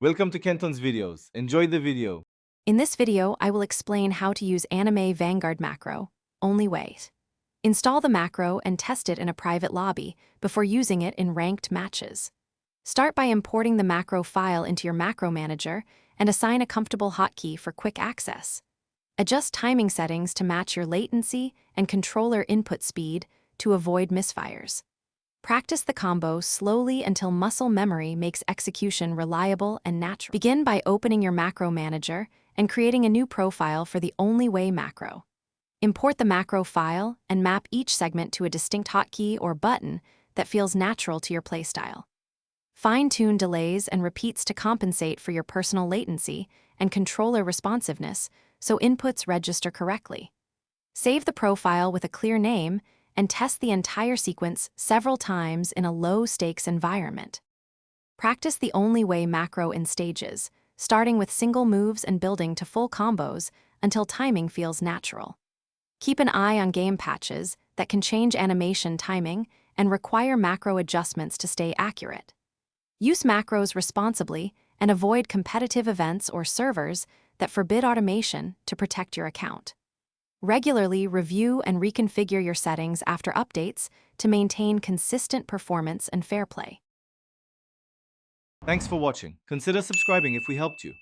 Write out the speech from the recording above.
Welcome to Kenton's videos. Enjoy the video. In this video, I will explain how to use Anime Vanguard Macro. Only wait. Install the macro and test it in a private lobby before using it in ranked matches. Start by importing the macro file into your macro manager and assign a comfortable hotkey for quick access. Adjust timing settings to match your latency and controller input speed to avoid misfires. Practice the combo slowly until muscle memory makes execution reliable and natural. Begin by opening your macro manager and creating a new profile for the Only Way macro. Import the macro file and map each segment to a distinct hotkey or button that feels natural to your playstyle. Fine-tune delays and repeats to compensate for your personal latency and controller responsiveness so inputs register correctly. Save the profile with a clear name and test the entire sequence several times in a low-stakes environment. Practice the Only Way macro in stages, starting with single moves and building to full combos until timing feels natural. Keep an eye on game patches that can change animation timing and require macro adjustments to stay accurate. Use macros responsibly and avoid competitive events or servers that forbid automation to protect your account. Regularly review and reconfigure your settings after updates to maintain consistent performance and fair play. Thanks for watching. Consider subscribing if we helped you.